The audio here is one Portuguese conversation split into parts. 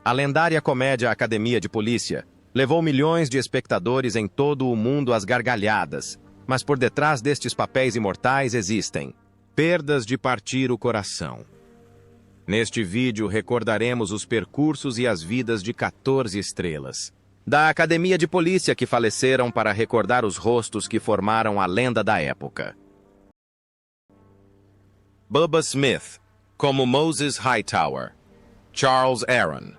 A lendária comédia Academia de Polícia levou milhões de espectadores em todo o mundo às gargalhadas, mas por detrás destes papéis imortais existem perdas de partir o coração. Neste vídeo recordaremos os percursos e as vidas de 14 estrelas da Academia de Polícia que faleceram para recordar os rostos que formaram a lenda da época. Bubba Smith, como Moses Hightower. Charles Aaron.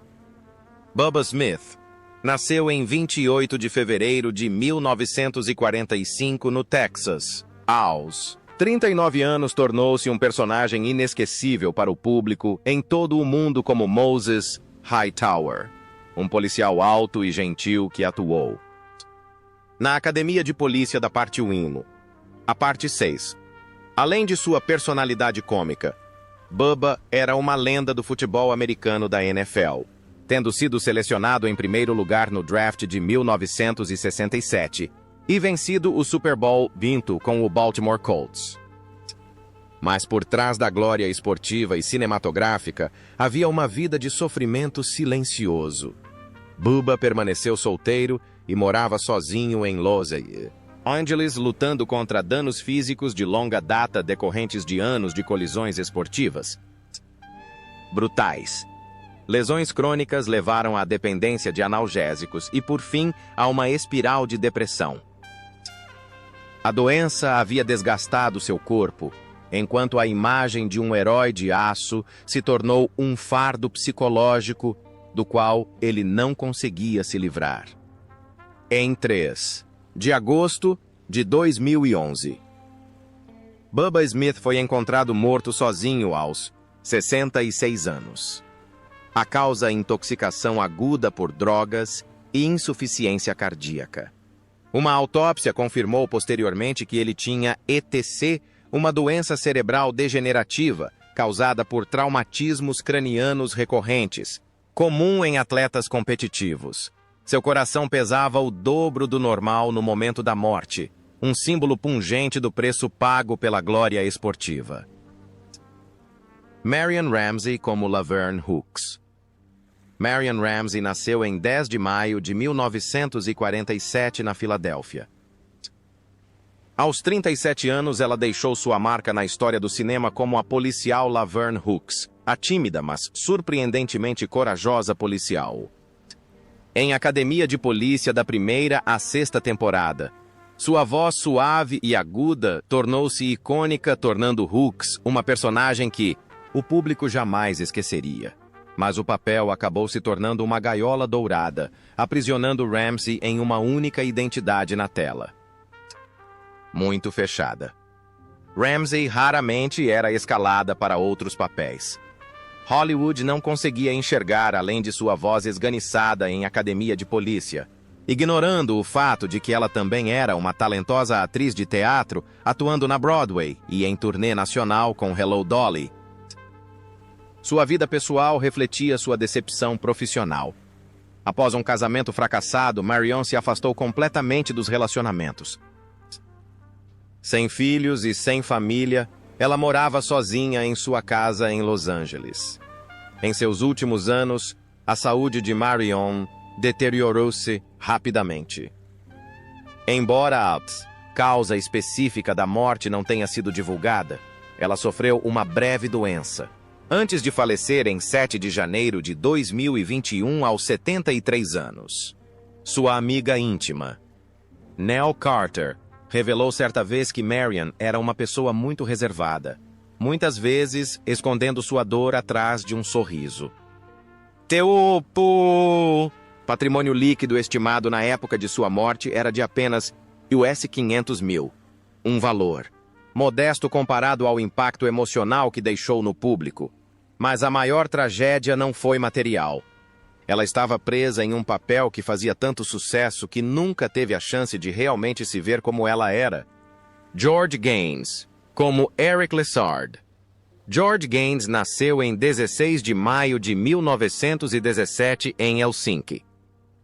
Bubba Smith nasceu em 28 de fevereiro de 1945 no Texas. Aos 39 anos, tornou-se um personagem inesquecível para o público em todo o mundo como Moses Hightower, um policial alto e gentil que atuou na Academia de Polícia da Parte 1. A Parte 6. Além de sua personalidade cômica, Bubba era uma lenda do futebol americano da NFL, tendo sido selecionado em primeiro lugar no draft de 1967 e vencido o Super Bowl XX com o Baltimore Colts. Mas por trás da glória esportiva e cinematográfica, havia uma vida de sofrimento silencioso. Bubba permaneceu solteiro e morava sozinho em Los Angeles, lutando contra danos físicos de longa data decorrentes de anos de colisões esportivas brutais. Lesões crônicas levaram à dependência de analgésicos e, por fim, a uma espiral de depressão. A doença havia desgastado seu corpo, enquanto a imagem de um herói de aço se tornou um fardo psicológico do qual ele não conseguia se livrar. Em 3 de agosto de 2011, Bubba Smith foi encontrado morto sozinho aos 66 anos. A causa: intoxicação aguda por drogas e insuficiência cardíaca. Uma autópsia confirmou posteriormente que ele tinha ETC, uma doença cerebral degenerativa causada por traumatismos cranianos recorrentes, comum em atletas competitivos. Seu coração pesava o dobro do normal no momento da morte, um símbolo pungente do preço pago pela glória esportiva. Marion Ramsey como Laverne Hooks. Marion Ramsey nasceu em 10 de maio de 1947 na Filadélfia. Aos 37 anos, ela deixou sua marca na história do cinema como a policial Laverne Hooks, a tímida, mas surpreendentemente corajosa policial em Academia de Polícia da primeira à sexta temporada. Sua voz suave e aguda tornou-se icônica, tornando Hooks uma personagem que o público jamais esqueceria. Mas o papel acabou se tornando uma gaiola dourada, aprisionando Ramsey em uma única identidade na tela. Muito fechada. Ramsey raramente era escalada para outros papéis. Hollywood não conseguia enxergar além de sua voz esganiçada em Academia de Polícia, ignorando o fato de que ela também era uma talentosa atriz de teatro atuando na Broadway e em turnê nacional com Hello Dolly. Sua vida pessoal refletia sua decepção profissional. Após um casamento fracassado, Marion se afastou completamente dos relacionamentos. Sem filhos e sem família, ela morava sozinha em sua casa em Los Angeles. Em seus últimos anos, a saúde de Marion deteriorou-se rapidamente. Embora a causa específica da morte não tenha sido divulgada, ela sofreu uma breve doença, antes de falecer em 7 de janeiro de 2021 aos 73 anos. Sua amiga íntima, Nell Carter, revelou certa vez que Marion era uma pessoa muito reservada, muitas vezes escondendo sua dor atrás de um sorriso. Patrimônio líquido estimado na época de sua morte era de apenas US 500 mil, um valor modesto comparado ao impacto emocional que deixou no público. Mas a maior tragédia não foi material. Ela estava presa em um papel que fazia tanto sucesso que nunca teve a chance de realmente se ver como ela era. George Gaines, como Eric Lessard. George Gaines nasceu em 16 de maio de 1917 em Helsinki.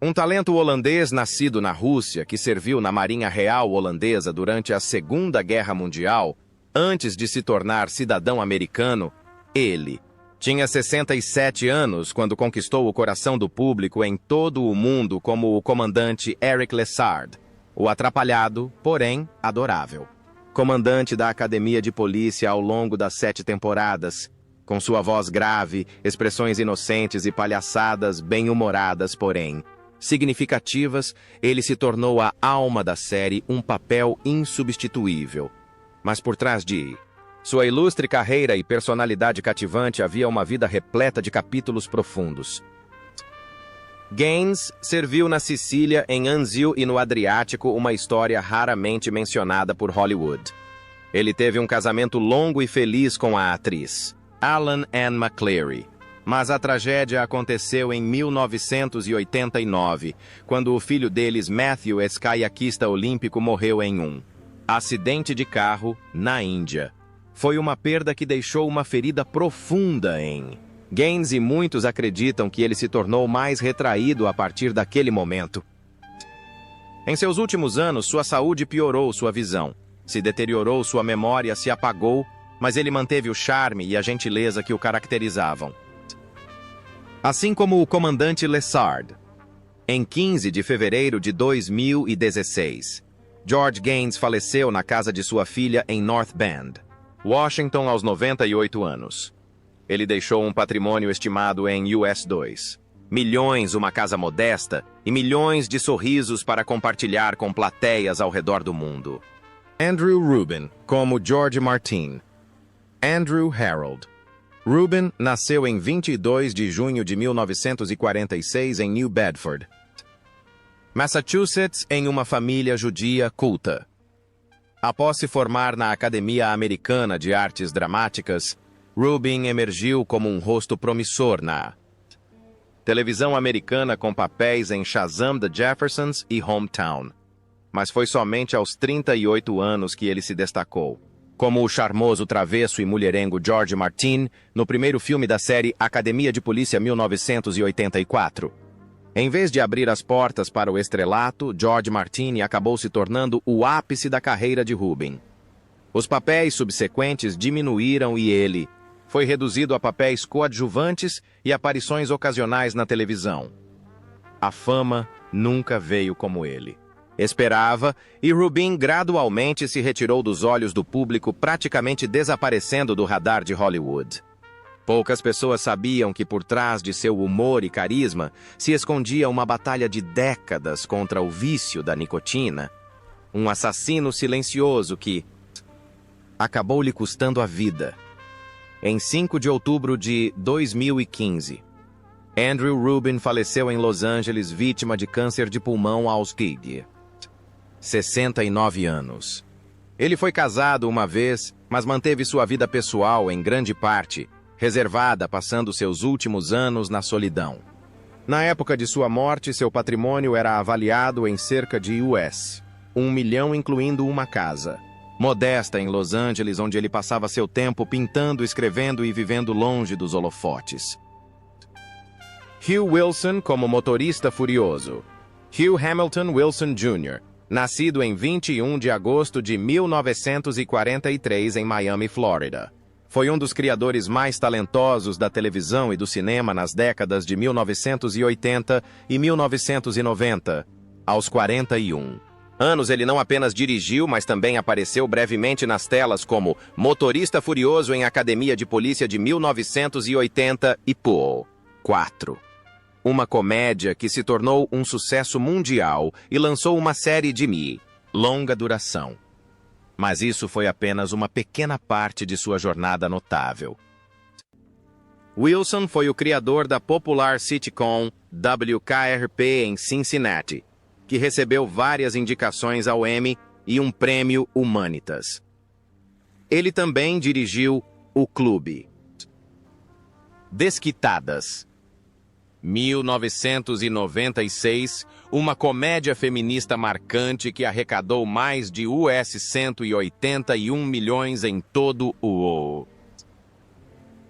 Um talento holandês nascido na Rússia que serviu na Marinha Real Holandesa durante a Segunda Guerra Mundial, antes de se tornar cidadão americano, ele, Tinha 67 anos quando conquistou o coração do público em todo o mundo como o comandante Eric Lessard, o atrapalhado, porém adorável. Comandante da Academia de Polícia ao longo das 7 temporadas, com sua voz grave, expressões inocentes e palhaçadas bem-humoradas, porém significativas, ele se tornou a alma da série, um papel insubstituível. Mas por trás de sua ilustre carreira e personalidade cativante havia uma vida repleta de capítulos profundos. Gaines serviu na Sicília, em Anzio e no Adriático, uma história raramente mencionada por Hollywood. Ele teve um casamento longo e feliz com a atriz Alan Ann McCleary. Mas a tragédia aconteceu em 1989, quando o filho deles, Matthew, escaiaquista olímpico, morreu em um acidente de carro na Índia. Foi uma perda que deixou uma ferida profunda em Gaines, e muitos acreditam que ele se tornou mais retraído a partir daquele momento. Em seus últimos anos, sua saúde piorou, sua visão se deteriorou, sua memória se apagou, mas ele manteve o charme e a gentileza que o caracterizavam. Assim como o comandante Lessard. Em 15 de fevereiro de 2016, George Gaines faleceu na casa de sua filha em North Bend, Washington, aos 98 anos. Ele deixou um patrimônio estimado em US$ 2 milhões, uma casa modesta e milhões de sorrisos para compartilhar com plateias ao redor do mundo. Andrew Rubin, como George Martin. Andrew Harold. Rubin nasceu em 22 de junho de 1946 em New Bedford, Massachusetts, em uma família judia culta. Após se formar na Academia Americana de Artes Dramáticas, Rubin emergiu como um rosto promissor na televisão americana com papéis em Shazam the Jeffersons e Hometown. Mas foi somente aos 38 anos que ele se destacou como o charmoso, travesso e mulherengo George Martin, no primeiro filme da série Academia de Polícia 1984. Em vez de abrir as portas para o estrelato, George Martin acabou se tornando o ápice da carreira de Rubin. Os papéis subsequentes diminuíram e ele foi reduzido a papéis coadjuvantes e aparições ocasionais na televisão. A fama nunca veio como ele esperava, e Rubin gradualmente se retirou dos olhos do público, praticamente desaparecendo do radar de Hollywood. Poucas pessoas sabiam que por trás de seu humor e carisma se escondia uma batalha de décadas contra o vício da nicotina, um assassino silencioso que acabou lhe custando a vida. Em 5 de outubro de 2015, Andrew Rubin faleceu em Los Angeles, vítima de câncer de pulmão aos 69 anos. Ele foi casado uma vez, mas manteve sua vida pessoal, em grande parte, reservada, passando seus últimos anos na solidão. Na época de sua morte, seu patrimônio era avaliado em cerca de US$ 1 milhão, incluindo uma casa modesta em Los Angeles, onde ele passava seu tempo pintando, escrevendo e vivendo longe dos holofotes. Hugh Wilson como motorista furioso. Hugh Hamilton Wilson Jr., nascido em 21 de agosto de 1943 em Miami, Flórida. Foi um dos criadores mais talentosos da televisão e do cinema nas décadas de 1980 e 1990. Aos 41 anos, ele não apenas dirigiu, mas também apareceu brevemente nas telas como motorista furioso em Academia de Polícia de 1980 e Pool 4. Uma comédia que se tornou um sucesso mundial e lançou uma série de longa duração. Mas isso foi apenas uma pequena parte de sua jornada notável. Wilson foi o criador da popular sitcom WKRP em Cincinnati, que recebeu várias indicações ao Emmy e um prêmio Humanitas. Ele também dirigiu O Clube. Desquitadas. 1996, uma comédia feminista marcante que arrecadou mais de US$ 181 milhões em todo o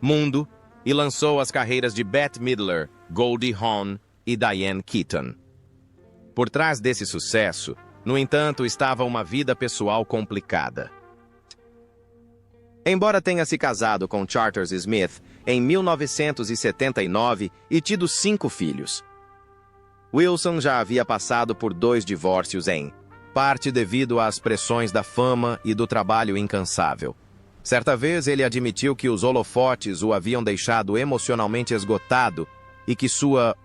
mundo e lançou as carreiras de Bette Midler, Goldie Hawn e Diane Keaton. Por trás desse sucesso, no entanto, estava uma vida pessoal complicada. Embora tenha se casado com Charters Smith, em 1979 e tido 5 filhos. Wilson já havia passado por 2 divórcios em parte devido às pressões da fama e do trabalho incansável. Certa vez ele admitiu que os holofotes o haviam deixado emocionalmente esgotado e que sua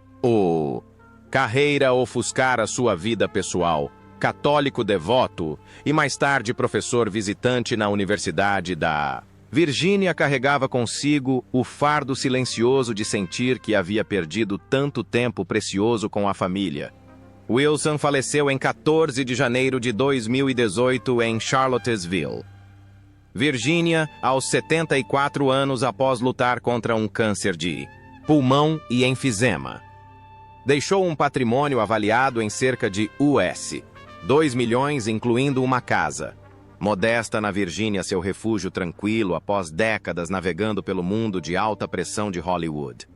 carreira ofuscara sua vida pessoal. Católico devoto e mais tarde professor visitante na Universidade da Virgínia, carregava consigo o fardo silencioso de sentir que havia perdido tanto tempo precioso com a família. Wilson faleceu em 14 de janeiro de 2018 em Charlottesville, Virgínia, aos 74 anos após lutar contra um câncer de pulmão e enfisema. Deixou um patrimônio avaliado em cerca de US 2 milhões, incluindo uma casa. Modesta na Virgínia, seu refúgio tranquilo após décadas navegando pelo mundo de alta pressão de Hollywood.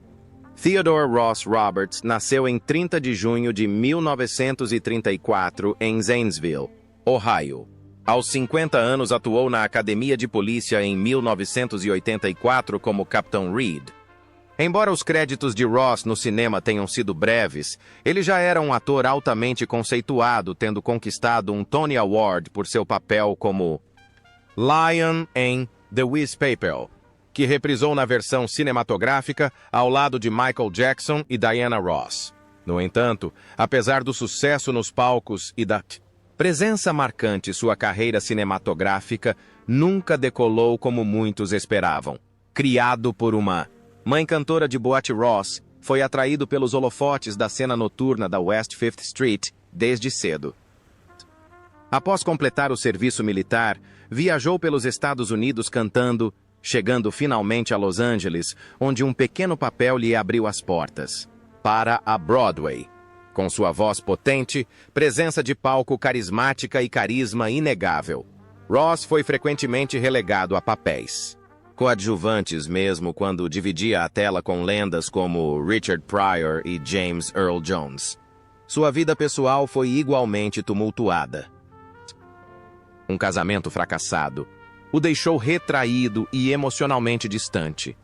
Theodore Ross Roberts nasceu em 30 de junho de 1934 em Zanesville, Ohio. Aos 50 anos atuou na Academia de Polícia em 1984 como Capitão Reed. Embora os créditos de Ross no cinema tenham sido breves, ele já era um ator altamente conceituado, tendo conquistado um Tony Award por seu papel como Lion em The Wiz Papel, que reprisou na versão cinematográfica ao lado de Michael Jackson e Diana Ross. No entanto, apesar do sucesso nos palcos e da presença marcante, sua carreira cinematográfica nunca decolou como muitos esperavam. Criado por uma mãe cantora de boate, Ross foi atraído pelos holofotes da cena noturna da West 5th Street desde cedo. Após completar o serviço militar, viajou pelos Estados Unidos cantando, chegando finalmente a Los Angeles, onde um pequeno papel lhe abriu as portas para a Broadway. Com sua voz potente, presença de palco carismática e carisma inegável, Ross foi frequentemente relegado a papéis coadjuvantes, mesmo quando dividia a tela com lendas como Richard Pryor e James Earl Jones. Sua vida pessoal foi igualmente tumultuada. Um casamento fracassado o deixou retraído e emocionalmente distante.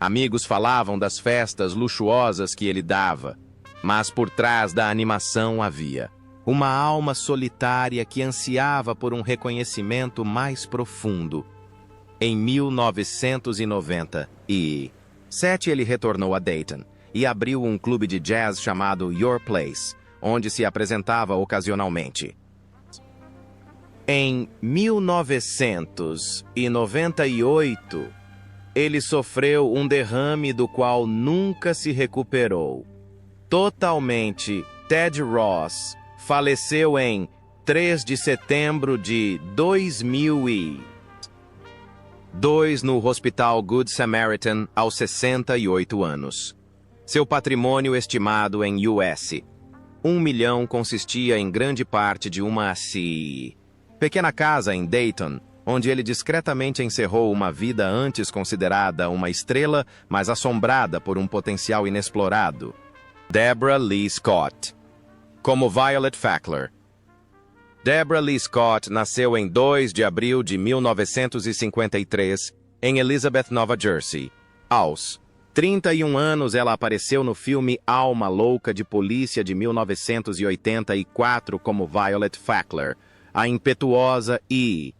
Amigos falavam das festas luxuosas que ele dava, mas por trás da animação havia uma alma solitária que ansiava por um reconhecimento mais profundo. Em 1997, ele retornou a Dayton e abriu um clube de jazz chamado Your Place, onde se apresentava ocasionalmente. Em 1998, ele sofreu um derrame do qual nunca se recuperou. Totalmente, Ted Ross faleceu em 3 de setembro de 2002 no Hospital Good Samaritan aos 68 anos. Seu patrimônio estimado em US 1 milhão consistia em grande parte de uma pequena casa em Dayton, onde ele discretamente encerrou uma vida antes considerada uma estrela, mas assombrada por um potencial inexplorado. Deborah Lee Scott. Como Violet Fackler. Deborah Lee Scott nasceu em 2 de abril de 1953, em Elizabeth, Nova Jersey. Aos 31 anos, ela apareceu no filme Alma Louca de Polícia de 1984 como Violet Fackler, a impetuosa e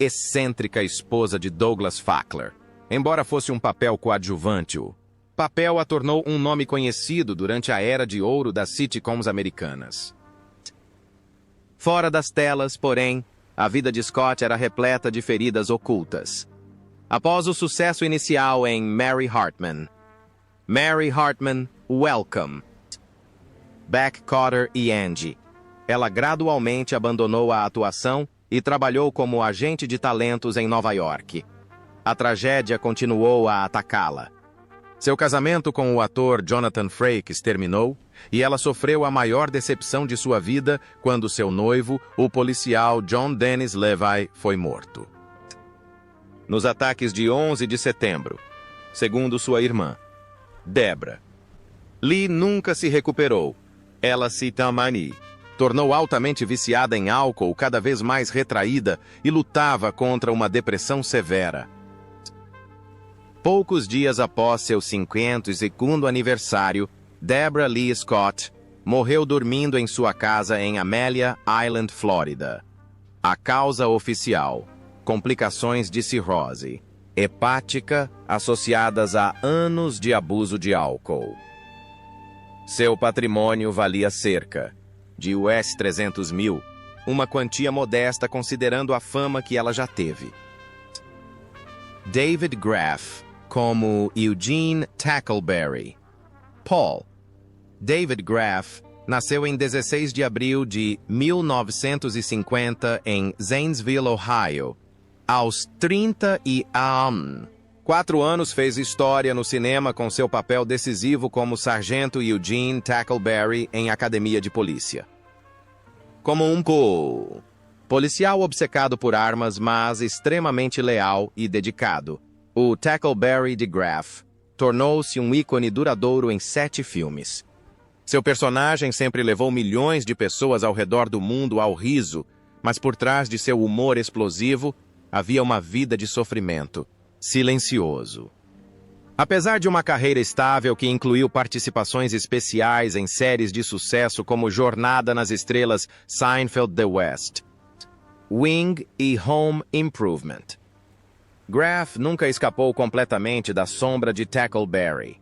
excêntrica esposa de Douglas Fackler. Embora fosse um papel coadjuvante, o papel a tornou um nome conhecido durante a era de ouro das sitcoms americanas. Fora das telas, porém, a vida de Scott era repleta de feridas ocultas. Após o sucesso inicial em Mary Hartman, Welcome, Beck Cotter e Angie, ela gradualmente abandonou a atuação e trabalhou como agente de talentos em Nova York. A tragédia continuou a atacá-la. Seu casamento com o ator Jonathan Frakes terminou e ela sofreu a maior decepção de sua vida quando seu noivo, o policial John Dennis Levi, foi morto. Nos ataques de 11 de setembro, segundo sua irmã, Deborah, Lee nunca se recuperou. Ela se tornou altamente viciada em álcool, cada vez mais retraída e lutava contra uma depressão severa. Poucos dias após seu 52º aniversário, Deborah Lee Scott morreu dormindo em sua casa em Amelia Island, Flórida. A causa oficial: complicações de cirrose hepática associadas a anos de abuso de álcool. Seu patrimônio valia cerca de US 300 mil, uma quantia modesta considerando a fama que ela já teve. David Graff, como Eugene Tackleberry. Paul. David Graff nasceu em 16 de abril de 1950 em Zanesville, Ohio. Aos 4 anos fez história no cinema com seu papel decisivo como Sargento Eugene Tackleberry em Academia de Polícia. Como um policial obcecado por armas, mas extremamente leal e dedicado, o Tackleberry de Graff tornou-se um ícone duradouro em 7 filmes. Seu personagem sempre levou milhões de pessoas ao redor do mundo ao riso, mas por trás de seu humor explosivo, havia uma vida de sofrimento, silencioso. Apesar de uma carreira estável que incluiu participações especiais em séries de sucesso como Jornada nas Estrelas, Seinfeld, The West, Wing e Home Improvement, Graff nunca escapou completamente da sombra de Tackleberry.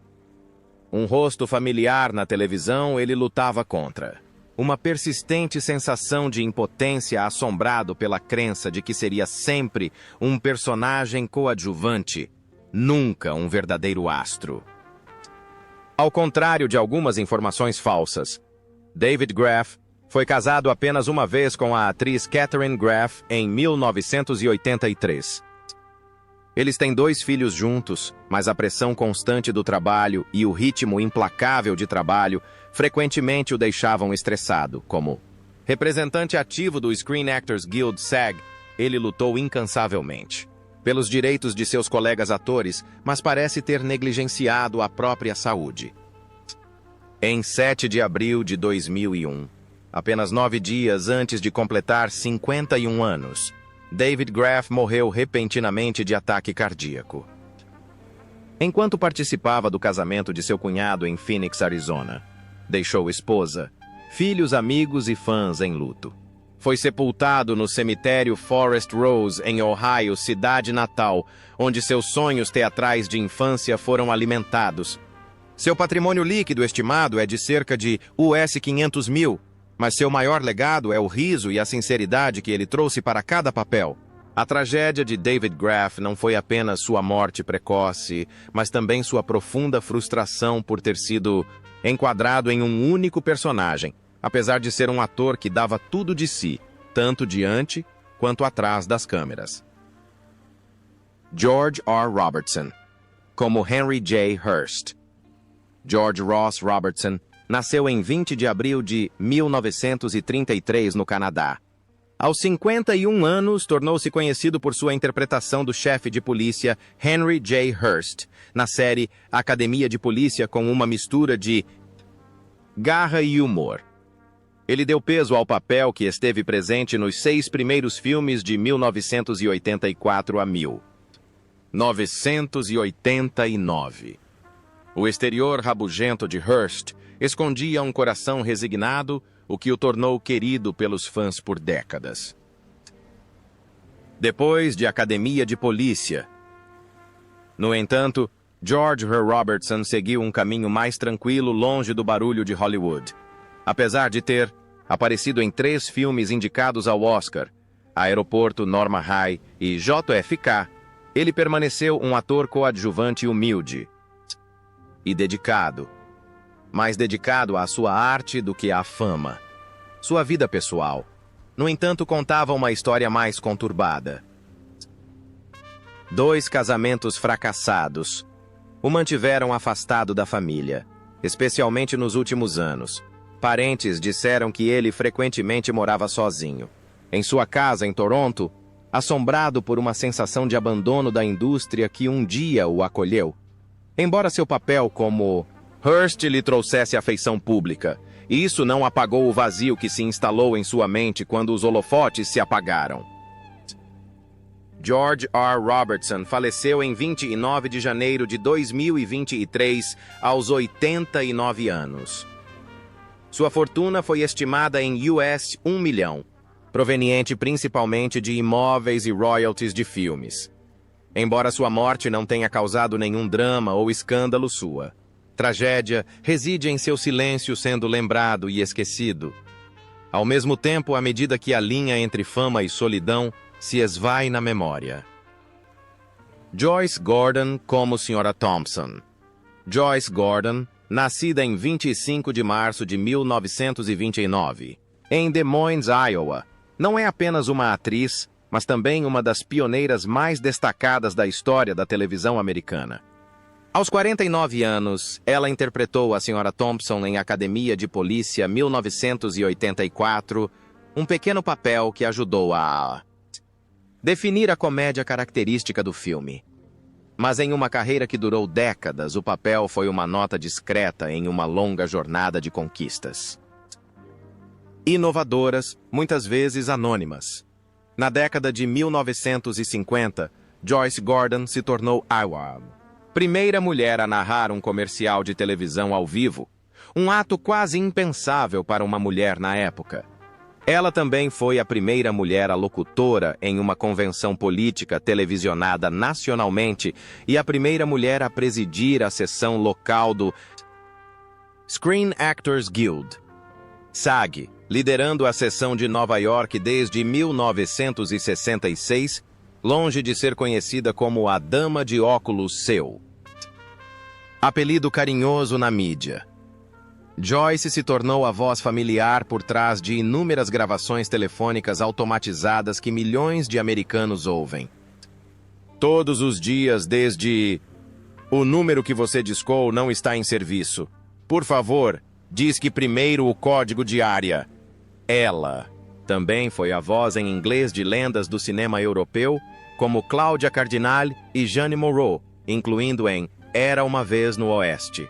Um rosto familiar na televisão, ele lutava contra uma persistente sensação de impotência, assombrado pela crença de que seria sempre um personagem coadjuvante, nunca um verdadeiro astro. Ao contrário de algumas informações falsas, David Graff foi casado apenas uma vez com a atriz Katharine Graff em 1983. Eles têm 2 filhos juntos, mas a pressão constante do trabalho e o ritmo implacável de trabalho frequentemente o deixavam estressado. Como representante ativo do Screen Actors Guild SAG, ele lutou incansavelmente pelos direitos de seus colegas atores, mas parece ter negligenciado a própria saúde. Em 7 de abril de 2001, apenas 9 dias antes de completar 51 anos, David Graff morreu repentinamente de ataque cardíaco. Enquanto participava do casamento de seu cunhado em Phoenix, Arizona, deixou esposa, filhos, amigos e fãs em luto. Foi sepultado no cemitério Forest Rose, em Ohio, cidade natal, onde seus sonhos teatrais de infância foram alimentados. Seu patrimônio líquido estimado é de cerca de US 500 mil, mas seu maior legado é o riso e a sinceridade que ele trouxe para cada papel. A tragédia de David Graff não foi apenas sua morte precoce, mas também sua profunda frustração por ter sido enquadrado em um único personagem, apesar de ser um ator que dava tudo de si, tanto diante quanto atrás das câmeras. George R. Robertson, como Henry J. Hearst. George Ross Robertson nasceu em 20 de abril de 1933 no Canadá. Aos 51 anos, tornou-se conhecido por sua interpretação do chefe de polícia Henry J. Hearst, na série Academia de Polícia, com uma mistura de garra e humor. Ele deu peso ao papel que esteve presente nos 6 primeiros filmes de 1984 a 1989. O exterior rabugento de Hearst escondia um coração resignado, o que o tornou querido pelos fãs por décadas. Depois de Academia de Polícia, no entanto, George R. Robertson seguiu um caminho mais tranquilo, longe do barulho de Hollywood. Apesar de ter aparecido em 3 filmes indicados ao Oscar, Aeroporto, Norma Rae e JFK, ele permaneceu um ator coadjuvante humilde e dedicado, mais dedicado à sua arte do que à fama. Sua vida pessoal, no entanto, contava uma história mais conturbada. 2 casamentos fracassados o mantiveram afastado da família, especialmente nos últimos anos. Parentes disseram que ele frequentemente morava sozinho, em sua casa em Toronto, assombrado por uma sensação de abandono da indústria que um dia o acolheu. Embora seu papel como Hearst lhe trouxesse afeição pública, e isso não apagou o vazio que se instalou em sua mente quando os holofotes se apagaram. George R. Robertson faleceu em 29 de janeiro de 2023, aos 89 anos. Sua fortuna foi estimada em US$ 1 milhão, proveniente principalmente de imóveis e royalties de filmes. Embora sua morte não tenha causado nenhum drama ou escândalo, sua tragédia reside em seu silêncio sendo lembrado e esquecido. Ao mesmo tempo, à medida que a linha entre fama e solidão se esvai na memória. Joyce Gordon como Sra. Thompson. Joyce Gordon, nascida em 25 de março de 1929, em Des Moines, Iowa, não é apenas uma atriz, mas também uma das pioneiras mais destacadas da história da televisão americana. Aos 49 anos, ela interpretou a Sra. Thompson em Academia de Polícia 1984, um pequeno papel que ajudou a definir a comédia característica do filme. Mas em uma carreira que durou décadas, o papel foi uma nota discreta em uma longa jornada de conquistas. Inovadoras, muitas vezes anônimas. Na década de 1950, Joyce Gordon se tornou a primeira mulher a narrar um comercial de televisão ao vivo, um ato quase impensável para uma mulher na época. Ela também foi a primeira mulher locutora em uma convenção política televisionada nacionalmente e a primeira mulher a presidir a sessão local do Screen Actors Guild, SAG, liderando a seção de Nova York desde 1966, longe de ser conhecida como a Dama de Óculos Seu. Apelido carinhoso na mídia. Joyce se tornou a voz familiar por trás de inúmeras gravações telefônicas automatizadas que milhões de americanos ouvem. Todos os dias desde "O número que você discou não está em serviço. Por favor, disque primeiro o código de área." Ela também foi a voz em inglês de lendas do cinema europeu, como Cláudia Cardinal e Jeanne Moreau, incluindo em Era uma Vez no Oeste.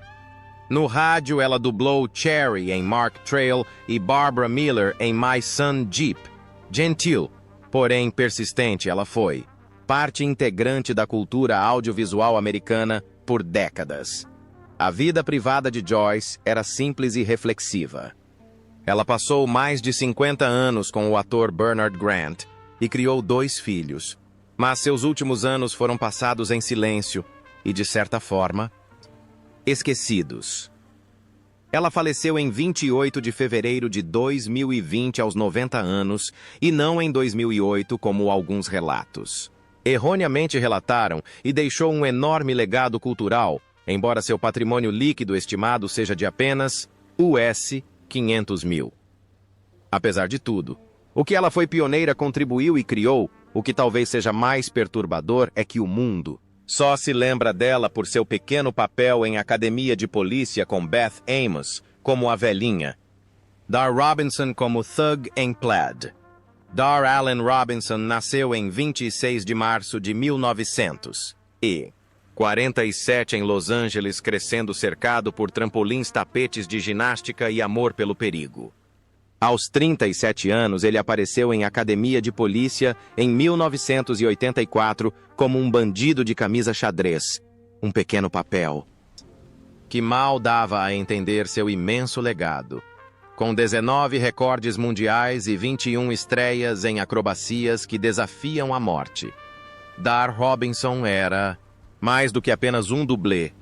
No rádio, ela dublou Cherry em Mark Trail e Barbara Miller em My Son Jeep. Gentil, porém persistente, ela foi parte integrante da cultura audiovisual americana por décadas. A vida privada de Joyce era simples e reflexiva. Ela passou mais de 50 anos com o ator Bernard Grant e criou 2 filhos. Mas seus últimos anos foram passados em silêncio e, de certa forma, esquecidos. Ela faleceu em 28 de fevereiro de 2020 aos 90 anos e não em 2008 como alguns relatos erroneamente relataram, e deixou um enorme legado cultural, embora seu patrimônio líquido estimado seja de apenas US$ 500 mil. Apesar de tudo, o que ela foi pioneira contribuiu e criou, o que talvez seja mais perturbador é que o mundo só se lembra dela por seu pequeno papel em Academia de Polícia com Beth Amos, como a velhinha, Dar Robinson como Thug em Plaid. Dar Allen Robinson nasceu em 26 de março de 1947 em Los Angeles, crescendo cercado por trampolins, tapetes de ginástica e amor pelo perigo. Aos 37 anos, ele apareceu em Academia de Polícia em 1984 como um bandido de camisa xadrez, um pequeno papel que mal dava a entender seu imenso legado. Com 19 recordes mundiais e 21 estreias em acrobacias que desafiam a morte, Dar Robinson era mais do que apenas um dublê.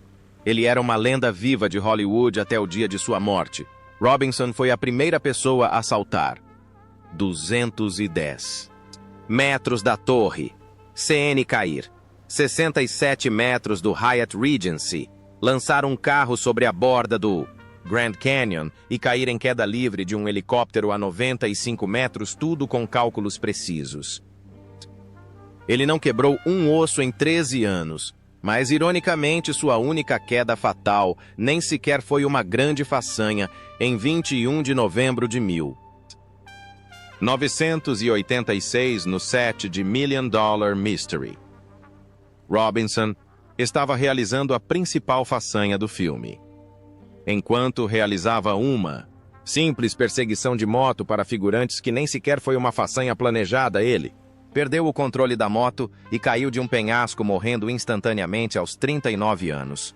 Ele era uma lenda viva de Hollywood até o dia de sua morte. Robinson foi a primeira pessoa a saltar 210 metros da torre CN cair 67 metros do Hyatt Regency, lançar um carro sobre a borda do Grand Canyon e cair em queda livre de um helicóptero a 95 metros, tudo com cálculos precisos. Ele não quebrou um osso em 13 anos, mas ironicamente sua única queda fatal nem sequer foi uma grande façanha em 21 de novembro de 1986 no set de Million Dollar Mystery. Robinson estava realizando a principal façanha do filme. Enquanto realizava uma simples perseguição de moto para figurantes que nem sequer foi uma façanha planejada, ele perdeu o controle da moto e caiu de um penhasco, morrendo instantaneamente aos 39 anos.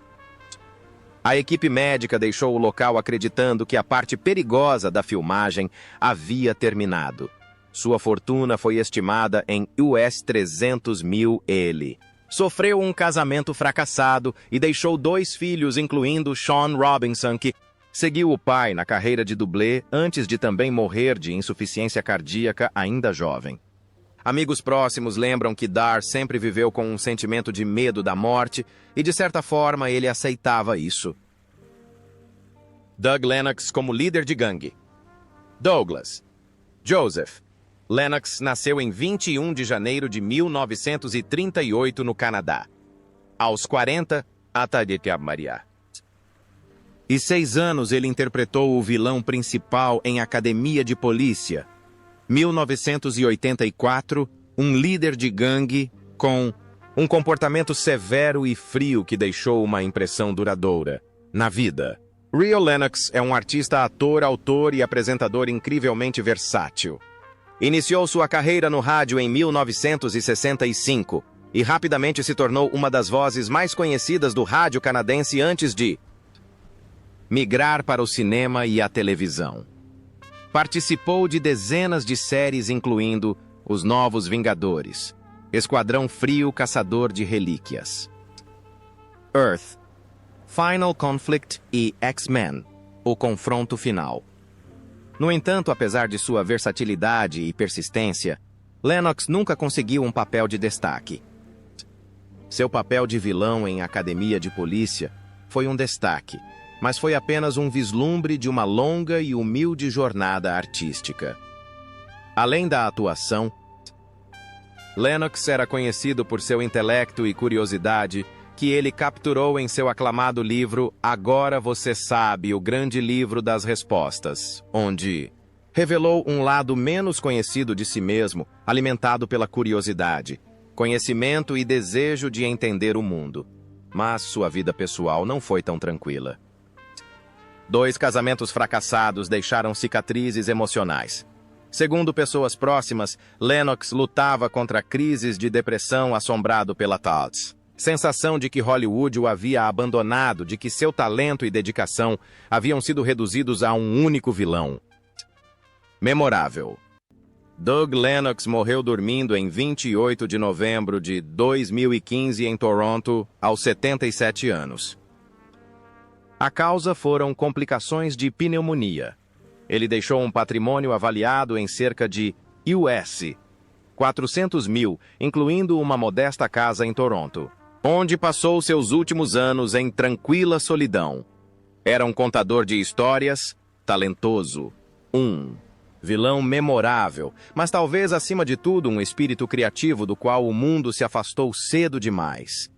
A equipe médica deixou o local acreditando que a parte perigosa da filmagem havia terminado. Sua fortuna foi estimada em US 300 mil. Ele sofreu um casamento fracassado e deixou 2 filhos, incluindo Sean Robinson, que seguiu o pai na carreira de dublê antes de também morrer de insuficiência cardíaca ainda jovem. Amigos próximos lembram que Dar sempre viveu com um sentimento de medo da morte e, de certa forma, ele aceitava isso. Doug Lennox como líder de gangue. Douglas Joseph Lennox nasceu em 21 de janeiro de 1938 no Canadá. Aos 40, e 6 anos ele interpretou o vilão principal em Academia de Polícia. 1984, um líder de gangue com um comportamento severo e frio que deixou uma impressão duradoura na vida. Rio Lennox é um artista, ator, autor e apresentador incrivelmente versátil. Iniciou sua carreira no rádio em 1965 e rapidamente se tornou uma das vozes mais conhecidas do rádio canadense antes de migrar para o cinema e a televisão. Participou de dezenas de séries, incluindo Os Novos Vingadores, Esquadrão Frio Caçador de Relíquias, Earth, Final Conflict e X-Men, O Confronto Final. No entanto, apesar de sua versatilidade e persistência, Lennox nunca conseguiu um papel de destaque. Seu papel de vilão em Academia de Polícia foi um destaque, mas foi apenas um vislumbre de uma longa e humilde jornada artística. Além da atuação, Lennox era conhecido por seu intelecto e curiosidade, que ele capturou em seu aclamado livro Agora Você Sabe, o Grande Livro das Respostas, onde revelou um lado menos conhecido de si mesmo, alimentado pela curiosidade, conhecimento e desejo de entender o mundo. Mas sua vida pessoal não foi tão tranquila. 2 casamentos fracassados deixaram cicatrizes emocionais. Segundo pessoas próximas, Lennox lutava contra crises de depressão, assombrado pela TODS. Sensação de que Hollywood o havia abandonado, de que seu talento e dedicação haviam sido reduzidos a um único vilão. Memorável. Doug Lennox morreu dormindo em 28 de novembro de 2015 em Toronto, aos 77 anos. A causa foram complicações de pneumonia. Ele deixou um patrimônio avaliado em cerca de US 400 mil, incluindo uma modesta casa em Toronto, onde passou seus últimos anos em tranquila solidão. Era um contador de histórias, talentoso, um vilão memorável, mas talvez acima de tudo um espírito criativo do qual o mundo se afastou cedo demais.